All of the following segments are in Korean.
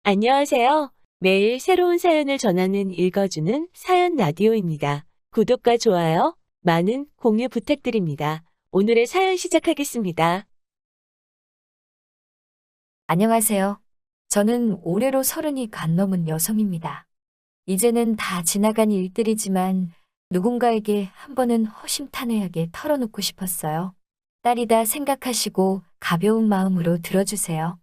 안녕하세요. 매일 새로운 사연을 전하는 읽어주는 사연 라디오입니다. 구독과 좋아요, 많은 공유 부탁드립니다. 오늘의 사연 시작하겠습니다. 안녕하세요. 저는 올해로 30이 간 넘은 여성입니다. 이제는 다 지나간 일들이지만 누군가에게 한 번은 허심탄회하게 털어놓고 싶었어요. 딸이다 생각하시고 가벼운 마음으로 들어주세요.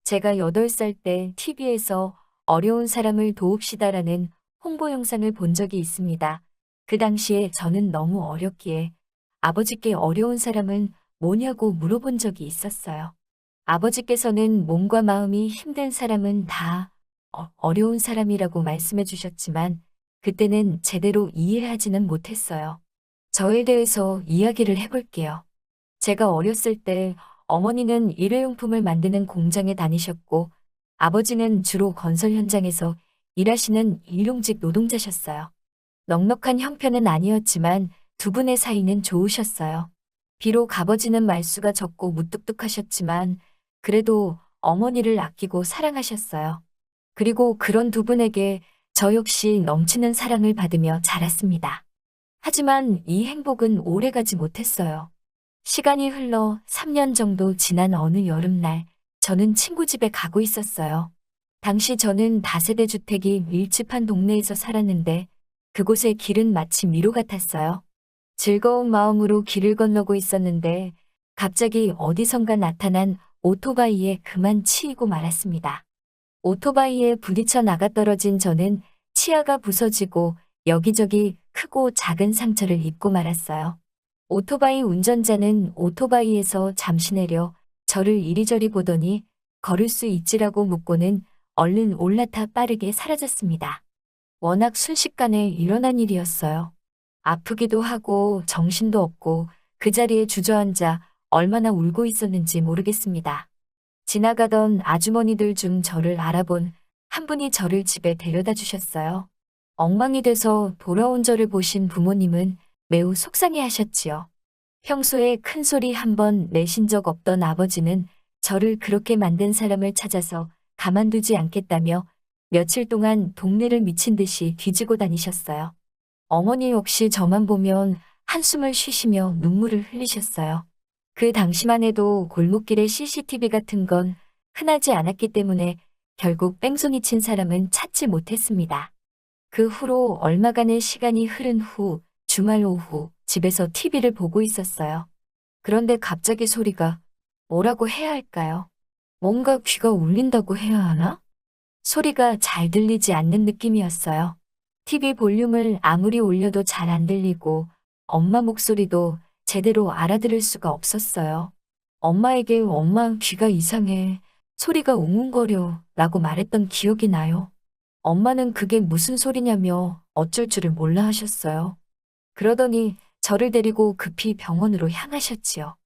제가 8살 때 TV에서 어려운 사람을 도웁시다라는 홍보 영상을 본 적이 있습니다. 그 당시에 저는 너무 어렸기에 아버지께 어려운 사람은 뭐냐고 물어본 적이 있었어요. 아버지께서는 몸과 마음이 힘든 사람은 다 어려운 사람이라고 말씀해 주셨지만 그때는 제대로 이해하지는 못했어요. 저에 대해서 이야기를 해볼게요. 제가 어렸을 때 어머니는 일회용품을 만드는 공장에 다니셨고 아버지는 주로 건설 현장에서 일하시는 일용직 노동자셨어요. 넉넉한 형편은 아니었지만 두 분의 사이는 좋으셨어요. 비록 아버지는 말수가 적고 무뚝뚝하셨지만 그래도 어머니를 아끼고 사랑하셨어요. 그리고 그런 두 분에게 저 역시 넘치는 사랑을 받으며 자랐습니다. 하지만 이 행복은 오래가지 못했어요. 시간이 흘러 3년 정도 지난 어느 여름날 저는 친구 집에 가고 있었어요. 당시 저는 다세대 주택이 밀집한 동네에서 살았는데 그곳의 길은 마치 미로 같았어요. 즐거운 마음으로 길을 건너고 있었는데 갑자기 어디선가 나타난 오토바이에 그만 치이고 말았습니다. 오토바이에 부딪혀 나가떨어진 저는 치아가 부서지고 여기저기 크고 작은 상처를 입고 말았어요. 오토바이 운전자는 오토바이에서 잠시 내려 저를 이리저리 보더니 걸을 수 있지라고 묻고는 얼른 올라타 빠르게 사라졌습니다. 워낙 순식간에 일어난 일이었어요. 아프기도 하고 정신도 없고 그 자리에 주저앉아 얼마나 울고 있었는지 모르겠습니다. 지나가던 아주머니들 중 저를 알아본 한 분이 저를 집에 데려다 주셨어요. 엉망이 돼서 돌아온 저를 보신 부모님은 매우 속상해 하셨지요. 평소에 큰 소리 한 번 내신 적 없던 아버지는 저를 그렇게 만든 사람을 찾아서 가만두지 않겠다며 며칠 동안 동네를 미친 듯이 뒤지고 다니셨어요. 어머니 역시 저만 보면 한숨을 쉬시며 눈물을 흘리셨어요. 그 당시만 해도 골목길에 CCTV 같은 건 흔하지 않았기 때문에 결국 뺑소니 친 사람은 찾지 못했습니다. 그 후로 얼마간의 시간이 흐른 후 주말 오후 집에서 TV를 보고 있었어요. 그런데 갑자기 소리가 뭐라고 해야 할까요? 뭔가 귀가 울린다고 해야 하나? 소리가 잘 들리지 않는 느낌이었어요. TV 볼륨을 아무리 올려도 잘 안 들리고 엄마 목소리도 제대로 알아들을 수가 없었어요. 엄마에게 엄마 귀가 이상해. 소리가 웅웅거려 라고 말했던 기억이 나요. 엄마는 그게 무슨 소리냐며 어쩔 줄을 몰라 하셨어요. 그러더니 저를 데리고 급히 병원으로 향하셨지요.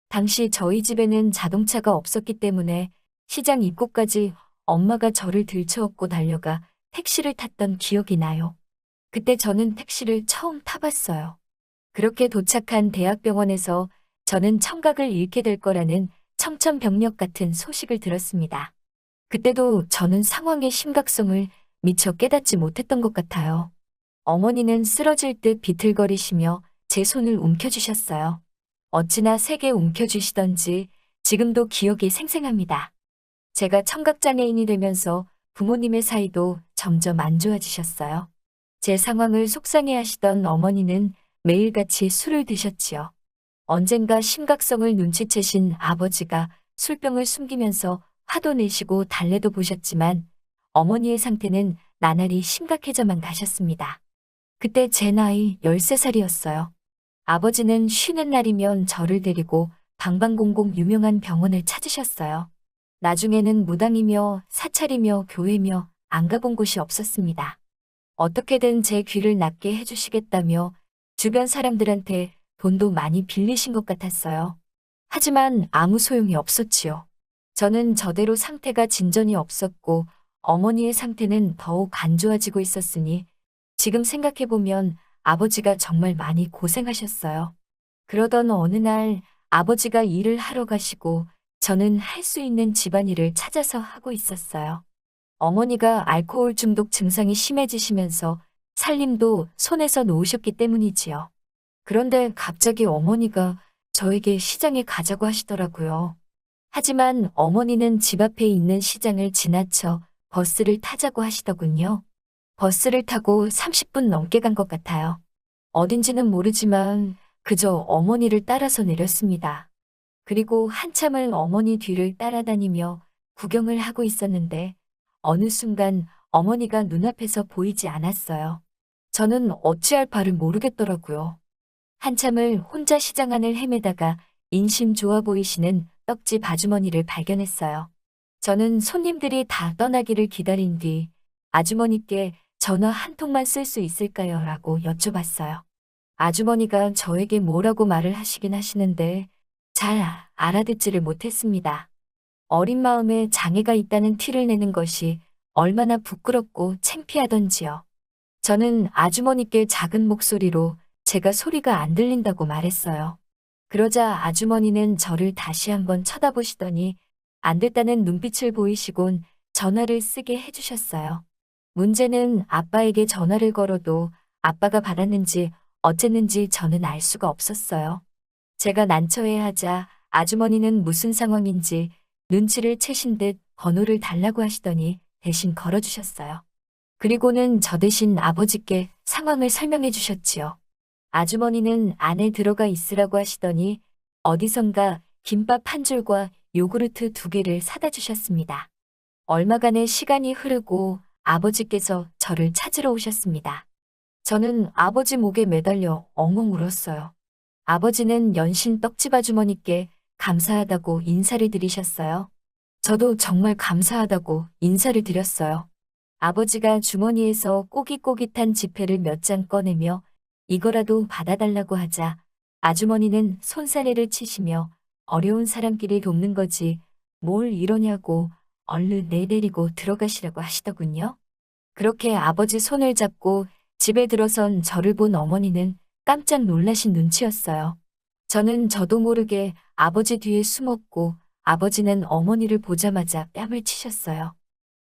당시 저희 집에는 자동차가 없었기 때문에 시장 입구까지 엄마가 저를 들쳐업고 달려가 택시를 탔던 기억이 나요. 그때 저는 택시를 처음 타봤어요. 그렇게 도착한 대학병원에서 저는 청각을 잃게 될 거라는 청천벽력 같은 소식을 들었습니다. 그때도 저는 상황의 심각성을 미처 깨닫지 못했던 것 같아요. 어머니는 쓰러질 듯 비틀거리시며 제 손을 움켜쥐셨어요. 어찌나 세게 움켜쥐시던지 지금도 기억이 생생합니다. 제가 청각장애인이 되면서 부모님의 사이도 점점 안 좋아지셨어요. 제 상황을 속상해하시던 어머니는 매일같이 술을 드셨지요. 언젠가 심각성을 눈치채신 아버지가 술병을 숨기면서 화도 내시고 달래도 보셨지만 어머니의 상태는 나날이 심각해져만 가셨습니다. 그때 제 나이 13살이었어요. 아버지는 쉬는 날이면 저를 데리고 방방곡곡 유명한 병원을 찾으셨어요. 나중에는 무당이며 사찰이며 교회며 안 가본 곳이 없었습니다. 어떻게든 제 귀를 낫게 해주시겠다며 주변 사람들한테 돈도 많이 빌리신 것 같았어요. 하지만 아무 소용이 없었지요. 저는 저대로 상태가 진전이 없었고 어머니의 상태는 더욱 안 좋아지고 있었으니 지금 생각해보면 아버지가 정말 많이 고생하셨어요. 그러던 어느 날 아버지가 일을 하러 가시고 저는 할 수 있는 집안일을 찾아서 하고 있었어요. 어머니가 알코올 중독 증상이 심해지시면서 살림도 손에서 놓으셨기 때문이지요. 그런데 갑자기 어머니가 저에게 시장에 가자고 하시더라고요. 하지만 어머니는 집 앞에 있는 시장을 지나쳐 버스를 타자고 하시더군요. 버스를 타고 30분 넘게 간 것 같아요. 어딘지는 모르지만 그저 어머니를 따라서 내렸습니다. 그리고 한참을 어머니 뒤를 따라다니며 구경을 하고 있었는데 어느 순간 어머니가 눈앞에서 보이지 않았어요. 저는 어찌할 바를 모르겠더라고요. 한참을 혼자 시장 안을 헤매다가 인심 좋아 보이시는 떡집 아주머니를 발견했어요. 저는 손님들이 다 떠나기를 기다린 뒤 아주머니께 전화 한 통만 쓸 수 있을까요? 라고 여쭤봤어요. 아주머니가 저에게 뭐라고 말을 하시긴 하시는데 잘 알아듣지를 못했습니다. 어린 마음에 장애가 있다는 티를 내는 것이 얼마나 부끄럽고 창피하던지요. 저는 아주머니께 작은 목소리로 제가 소리가 안 들린다고 말했어요. 그러자 아주머니는 저를 다시 한번 쳐다보시더니 안 됐다는 눈빛을 보이시곤 전화를 쓰게 해주셨어요. 문제는 아빠에게 전화를 걸어도 아빠가 받았는지 어쨌는지 저는 알 수가 없었어요. 제가 난처해하자 아주머니는 무슨 상황인지 눈치를 채신 듯 번호를 달라고 하시더니 대신 걸어주셨어요. 그리고는 저 대신 아버지께 상황을 설명해 주셨지요. 아주머니는 안에 들어가 있으라고 하시더니 어디선가 김밥 한 줄과 요구르트 2개를 사다 주셨습니다. 얼마간의 시간이 흐르고 아버지께서 저를 찾으러 오셨습니다. 저는 아버지 목에 매달려 엉엉 울었어요. 아버지는 연신 떡집 아주머니께 감사하다고 인사를 드리셨어요. 저도 정말 감사하다고 인사를 드렸어요. 아버지가 주머니에서 꼬깃꼬깃한 지폐를 몇 장 꺼내며 이거라도 받아달라고 하자 아주머니는 손사래를 치시며 어려운 사람끼리 돕는 거지 뭘 이러냐고 얼른 내데리고 들어가시라고 하시더군요. 그렇게 아버지 손을 잡고 집에 들어선 저를 본 어머니는 깜짝 놀라신 눈치였어요. 저는 저도 모르게 아버지 뒤에 숨었고 아버지는 어머니를 보자마자 뺨을 치셨어요.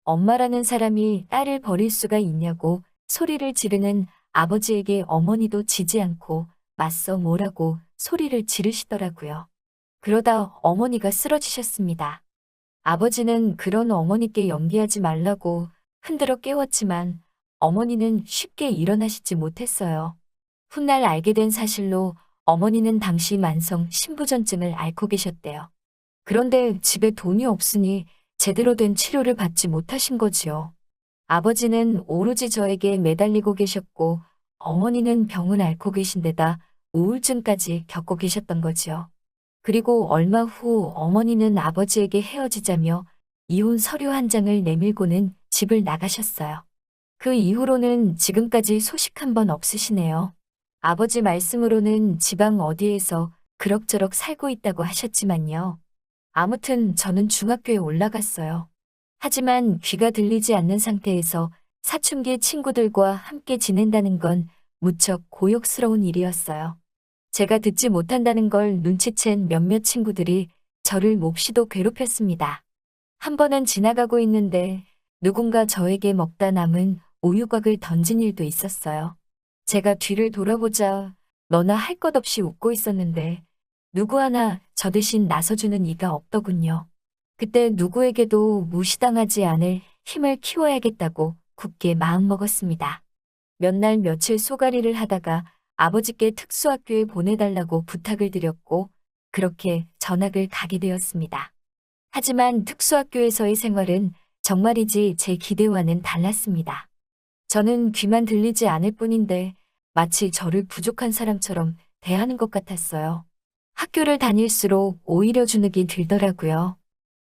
엄마라는 사람이 딸을 버릴 수가 있냐고 소리를 지르는 아버지에게 어머니도 지지 않고 맞서 뭐라고 소리를 지르시더라고요. 그러다 어머니가 쓰러지셨습니다. 아버지는 그런 어머니께 연기하지 말라고 흔들어 깨웠지만 어머니는 쉽게 일어나시지 못했어요. 훗날 알게 된 사실로 어머니는 당시 만성 신부전증을 앓고 계셨대요. 그런데 집에 돈이 없으니 제대로 된 치료를 받지 못하신 거지요. 아버지는 오로지 저에게 매달리고 계셨고 어머니는 병을 앓고 계신 데다 우울증까지 겪고 계셨던 거지요. 그리고 얼마 후 어머니는 아버지에게 헤어지자며 이혼 서류 한 장을 내밀고는 집을 나가셨어요. 그 이후로는 지금까지 소식 한 번 없으시네요. 아버지 말씀으로는 지방 어디에서 그럭저럭 살고 있다고 하셨지만요. 아무튼 저는 중학교에 올라갔어요. 하지만 귀가 들리지 않는 상태에서 사춘기 친구들과 함께 지낸다는 건 무척 고역스러운 일이었어요. 제가 듣지 못한다는 걸 눈치챈 몇몇 친구들이 저를 몹시도 괴롭혔습니다. 한 번은 지나가고 있는데 누군가 저에게 먹다 남은 우유곽을 던진 일도 있었어요. 제가 뒤를 돌아보자 너나 할 것 없이 웃고 있었는데 누구 하나 저 대신 나서주는 이가 없더군요. 그때 누구에게도 무시당하지 않을 힘을 키워야겠다고 굳게 마음먹었습니다. 몇 날 며칠 쏘가리를 하다가 아버지께 특수학교에 보내달라고 부탁을 드렸고 그렇게 전학을 가게 되었습니다. 하지만 특수학교에서의 생활은 정말이지 제 기대와는 달랐습니다. 저는 귀만 들리지 않을 뿐인데 마치 저를 부족한 사람처럼 대하는 것 같았어요. 학교를 다닐수록 오히려 주눅이 들더라고요.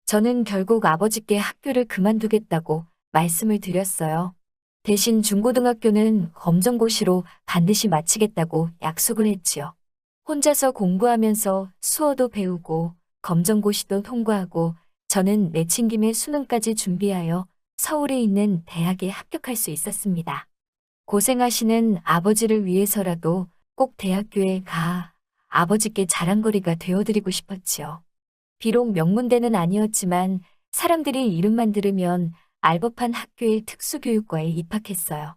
저는 결국 아버지께 학교를 그만두겠다고 말씀을 드렸어요. 대신 중고등학교는 검정고시로 반드시 마치겠다고 약속을 했지요. 혼자서 공부하면서 수어도 배우고 검정고시도 통과하고 저는 내친김에 수능까지 준비하여 서울에 있는 대학에 합격할 수 있었습니다. 고생하시는 아버지를 위해서라도 꼭 대학교에 가 아버지께 자랑거리가 되어드리고 싶었지요. 비록 명문대는 아니었지만 사람들이 이름만 들으면 알법한 학교의 특수교육과에 입학했어요.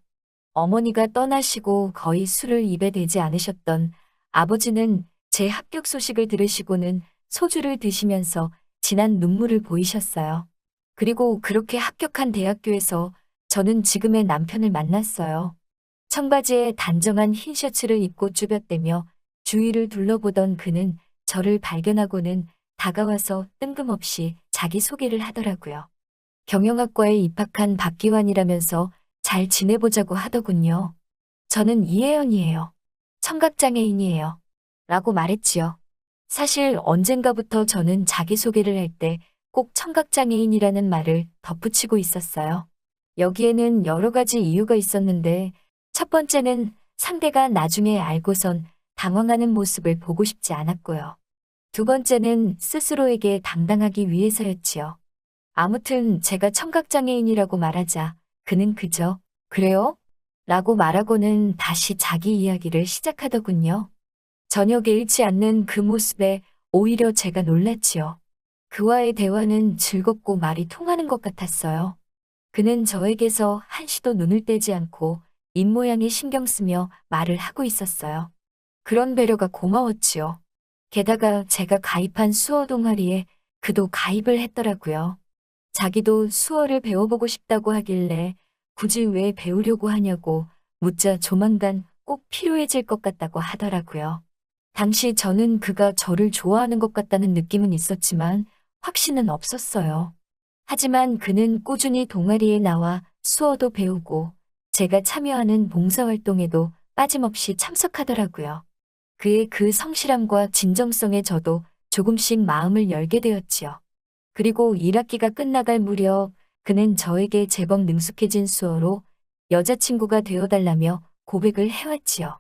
어머니가 떠나시고 거의 술을 입에 대지 않으셨던 아버지는 제 합격 소식을 들으시고는 소주를 드시면서 진한 눈물을 보이셨어요. 그리고 그렇게 합격한 대학교에서 저는 지금의 남편을 만났어요. 청바지에 단정한 흰 셔츠를 입고 쭈뼛대며 주위를 둘러보던 그는 저를 발견하고는 다가와서 뜬금없이 자기소개를 하더라고요. 경영학과에 입학한 박기환이라면서 잘 지내보자고 하더군요. 저는 이혜연이에요. 청각장애인이에요. 라고 말했지요. 사실 언젠가부터 저는 자기소개를 할 때 꼭 청각장애인이라는 말을 덧붙이고 있었어요. 여기에는 여러 가지 이유가 있었는데 첫 번째는 상대가 나중에 알고선 당황하는 모습을 보고 싶지 않았고요. 두 번째는 스스로에게 당당하기 위해서였지요. 아무튼 제가 청각장애인이라고 말하자 그는 그저 그래요? 라고 말하고는 다시 자기 이야기를 시작하더군요. 전혀 개의치 않는 그 모습에 오히려 제가 놀랐지요. 그와의 대화는 즐겁고 말이 통하는 것 같았어요. 그는 저에게서 한시도 눈을 떼지 않고 입모양에 신경 쓰며 말을 하고 있었어요. 그런 배려가 고마웠지요. 게다가 제가 가입한 수어 동아리에 그도 가입을 했더라고요. 자기도 수어를 배워보고 싶다고 하길래 굳이 왜 배우려고 하냐고 묻자 조만간 꼭 필요해질 것 같다고 하더라고요. 당시 저는 그가 저를 좋아하는 것 같다는 느낌은 있었지만 확신은 없었어요. 하지만 그는 꾸준히 동아리에 나와 수어도 배우고 제가 참여하는 봉사활동에도 빠짐없이 참석하더라고요. 그의 그 성실함과 진정성에 저도 조금씩 마음을 열게 되었지요. 그리고 1학기가 끝나갈 무렵 그는 저에게 제법 능숙해진 수어로 여자친구가 되어달라며 고백을 해왔지요.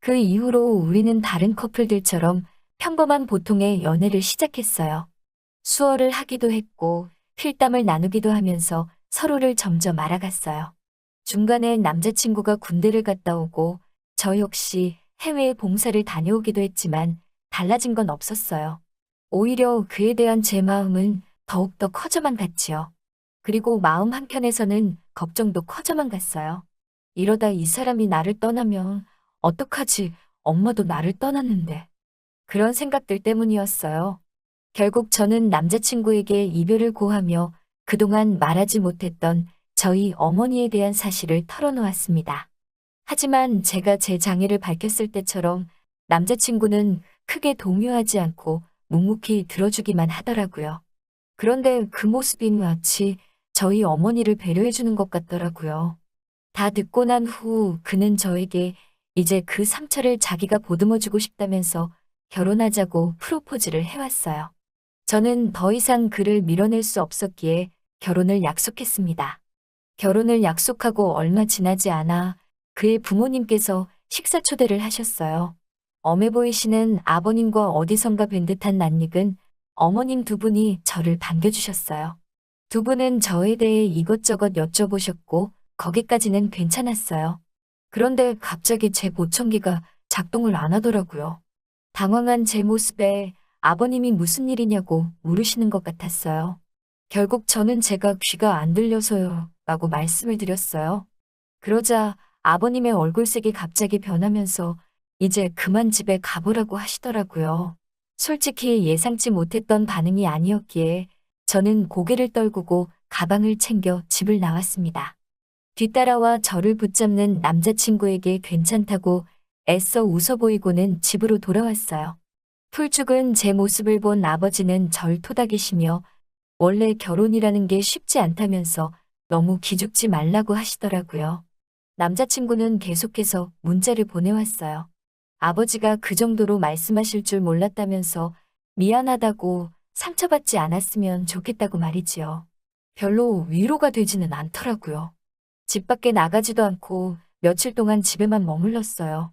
그 이후로 우리는 다른 커플들처럼 평범한 보통의 연애를 시작했어요. 수어를 하기도 했고 필담을 나누기도 하면서 서로를 점점 알아갔어요. 중간에 남자친구가 군대를 갔다 오고 저 역시 해외에 봉사를 다녀오기도 했지만 달라진 건 없었어요. 오히려 그에 대한 제 마음은 더욱더 커져만 갔지요. 그리고 마음 한켠에서는 걱정도 커져만 갔어요. 이러다 이 사람이 나를 떠나면 어떡하지? 엄마도 나를 떠났는데. 그런 생각들 때문이었어요. 결국 저는 남자친구에게 이별을 고하며 그동안 말하지 못했던 저희 어머니에 대한 사실을 털어놓았습니다. 하지만 제가 제 장애를 밝혔을 때처럼 남자친구는 크게 동요하지 않고 묵묵히 들어주기만 하더라고요. 그런데 그 모습이 마치 저희 어머니를 배려해주는 것 같더라고요. 다 듣고 난 후 그는 저에게 이제 그 상처를 자기가 보듬어주고 싶다면서 결혼하자고 프로포즈를 해왔어요. 저는 더 이상 그를 밀어낼 수 없었기에 결혼을 약속했습니다. 결혼을 약속하고 얼마 지나지 않아 그의 부모님께서 식사 초대를 하셨어요. 엄해 보이시는 아버님과 어디선가 뵌 듯한 낯익은 어머님 두 분이 저를 반겨주셨어요. 두 분은 저에 대해 이것저것 여쭤보셨고 거기까지는 괜찮았어요. 그런데 갑자기 제 보청기가 작동을 안 하더라고요. 당황한 제 모습에 아버님이 무슨 일이냐고 물으시는 것 같았어요. 결국 저는 제가 귀가 안 들려서요 라고 말씀을 드렸어요. 그러자 아버님의 얼굴색이 갑자기 변하면서 이제 그만 집에 가보라고 하시더라고요. 솔직히 예상치 못했던 반응이 아니었기에 저는 고개를 떨구고 가방을 챙겨 집을 나왔습니다. 뒤따라와 저를 붙잡는 남자친구에게 괜찮다고 애써 웃어 보이고는 집으로 돌아왔어요. 풀죽은 제 모습을 본 아버지는 절 토닥이시며 원래 결혼이라는 게 쉽지 않다면서 너무 기죽지 말라고 하시더라고요. 남자친구는 계속해서 문자를 보내왔어요. 아버지가 그 정도로 말씀하실 줄 몰랐다면서 미안하다고 상처받지 않았으면 좋겠다고 말이지요. 별로 위로가 되지는 않더라고요. 집 밖에 나가지도 않고 며칠 동안 집에만 머물렀어요.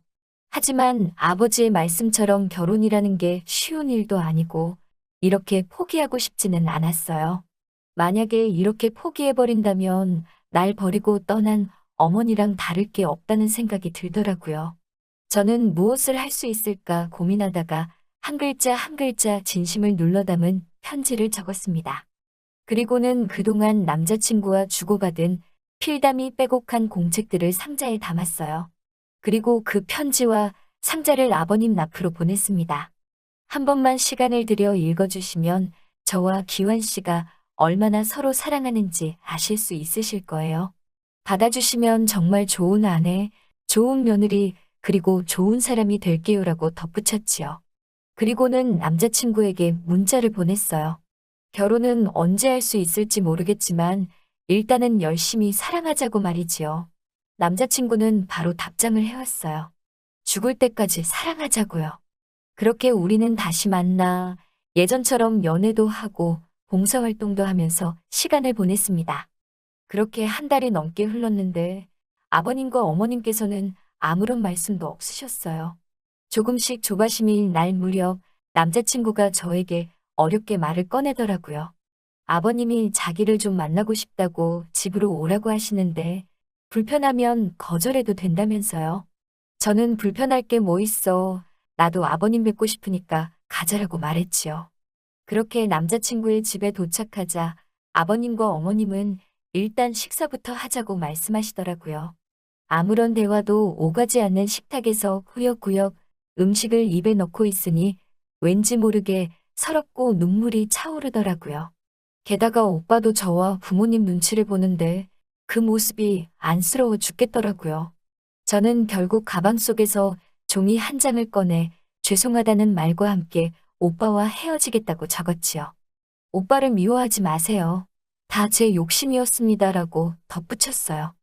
하지만 아버지의 말씀처럼 결혼이라는 게 쉬운 일도 아니고 이렇게 포기하고 싶지는 않았어요. 만약에 이렇게 포기해버린다면 날 버리고 떠난 어머니랑 다를 게 없다는 생각이 들더라고요. 저는 무엇을 할 수 있을까 고민하다가 한 글자 한 글자 진심을 눌러 담은 편지를 적었습니다. 그리고는 그동안 남자친구와 주고받은 필담이 빼곡한 공책들을 상자에 담았어요. 그리고 그 편지와 상자를 아버님 앞으로 보냈습니다. 한 번만 시간을 들여 읽어주시면 저와 기환 씨가 얼마나 서로 사랑하는지 아실 수 있으실 거예요. 받아주시면 정말 좋은 아내, 좋은 며느리, 그리고 좋은 사람이 될게요라고 덧붙였지요. 그리고는 남자친구에게 문자를 보냈어요. 결혼은 언제 할 수 있을지 모르겠지만 일단은 열심히 사랑하자고 말이지요. 남자친구는 바로 답장을 해왔어요. 죽을 때까지 사랑하자고요. 그렇게 우리는 다시 만나 예전처럼 연애도 하고 봉사활동도 하면서 시간을 보냈습니다. 그렇게 한 달이 넘게 흘렀는데 아버님과 어머님께서는 아무런 말씀도 없으셨어요. 조금씩 조바심이 날 무렵 남자친구가 저에게 어렵게 말을 꺼내더라고요. 아버님이 자기를 좀 만나고 싶다고 집으로 오라고 하시는데 불편하면 거절해도 된다면서요. 저는 불편할 게 뭐 있어. 나도 아버님 뵙고 싶으니까 가자라고 말했지요. 그렇게 남자친구의 집에 도착하자 아버님과 어머님은 일단 식사부터 하자고 말씀하시더라고요. 아무런 대화도 오가지 않는 식탁에서 꾸역꾸역 음식을 입에 넣고 있으니 왠지 모르게 서럽고 눈물이 차오르더라고요. 게다가 오빠도 저와 부모님 눈치를 보는데 그 모습이 안쓰러워 죽겠더라고요. 저는 결국 가방 속에서 종이 한 장을 꺼내 죄송하다는 말과 함께 오빠와 헤어지겠다고 적었지요. 오빠를 미워하지 마세요. 다 제 욕심이었습니다라고 덧붙였어요.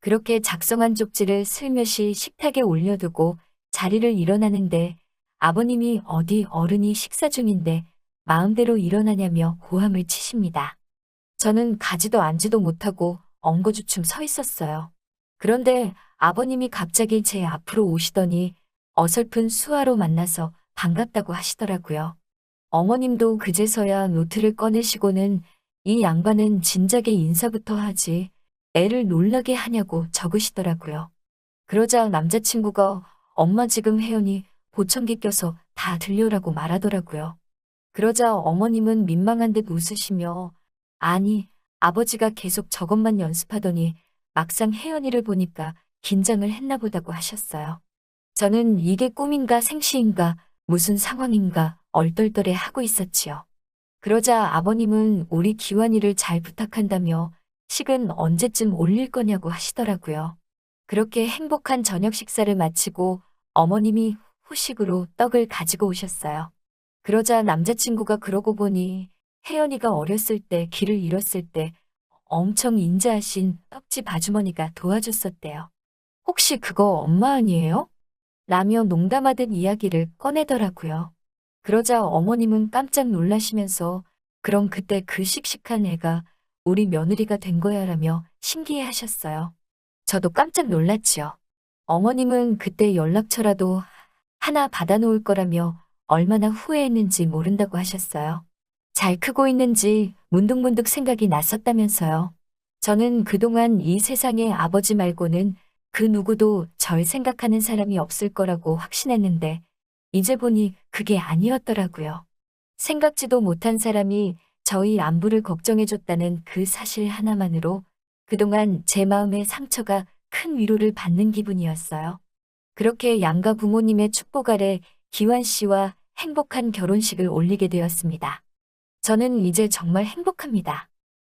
그렇게 작성한 쪽지를 슬며시 식탁에 올려두고 자리를 일어나는데 아버님이 어디 어른이 식사 중인데 마음대로 일어나냐며 고함을 치십니다. 저는 가지도 앉지도 못하고 엉거주춤 서 있었어요. 그런데 아버님이 갑자기 제 앞으로 오시더니 어설픈 수화로 만나서 반갑다고 하시더라고요. 어머님도 그제서야 노트를 꺼내시고는 이 양반은 진작에 인사부터 하지 애를 놀라게 하냐고 적으시더라고요. 그러자 남자친구가 엄마 지금 혜연이 보청기 껴서 다 들려라고 말하더라고요. 그러자 어머님은 민망한 듯 웃으시며 아니 아버지가 계속 저것만 연습하더니 막상 혜연이를 보니까 긴장을 했나 보다고 하셨어요. 저는 이게 꿈인가 생시인가 무슨 상황인가 얼떨떨해 하고 있었지요. 그러자 아버님은 우리 기환이를 잘 부탁한다며 식은 언제쯤 올릴 거냐고 하시더라고요. 그렇게 행복한 저녁 식사를 마치고 어머님이 후식으로 떡을 가지고 오셨어요. 그러자 남자친구가 그러고 보니 혜연이가 어렸을 때 길을 잃었을 때 엄청 인자하신 떡집 아주머니가 도와줬었대요. 혹시 그거 엄마 아니에요? 라며 농담하듯 이야기를 꺼내더라고요. 그러자 어머님은 깜짝 놀라시면서 그럼 그때 그 씩씩한 애가 우리 며느리가 된 거야 라며 신기해 하셨어요. 저도 깜짝 놀랐지요. 어머님은 그때 연락처라도 하나 받아놓을 거라며 얼마나 후회했는지 모른다고 하셨어요. 잘 크고 있는지 문득문득 생각이 났었다면서요. 저는 그동안 이 세상에 아버지 말고는 그 누구도 절 생각하는 사람이 없을 거라고 확신했는데 이제 보니 그게 아니었더라고요. 생각지도 못한 사람이 저희 안부를 걱정해줬다는 그 사실 하나만으로 그동안 제 마음의 상처가 큰 위로를 받는 기분이었어요. 그렇게 양가 부모님의 축복 아래 기환 씨와 행복한 결혼식을 올리게 되었습니다. 저는 이제 정말 행복합니다.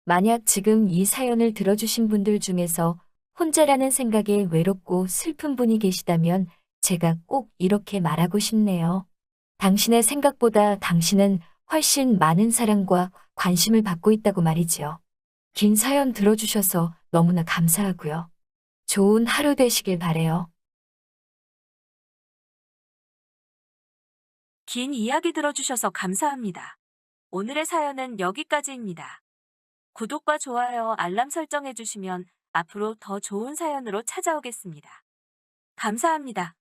만약 지금 이 사연을 들어주신 분들 중에서 혼자라는 생각에 외롭고 슬픈 분이 계시다면 제가 꼭 이렇게 말하고 싶네요. 당신의 생각보다 당신은 훨씬 많은 사랑과 관심을 받고 있다고 말이지요. 긴 사연 들어주셔서 너무나 감사하고요. 좋은 하루 되시길 바래요. 긴 이야기 들어주셔서 감사합니다. 오늘의 사연은 여기까지입니다. 구독과 좋아요, 알람 설정해주시면 앞으로 더 좋은 사연으로 찾아오겠습니다. 감사합니다.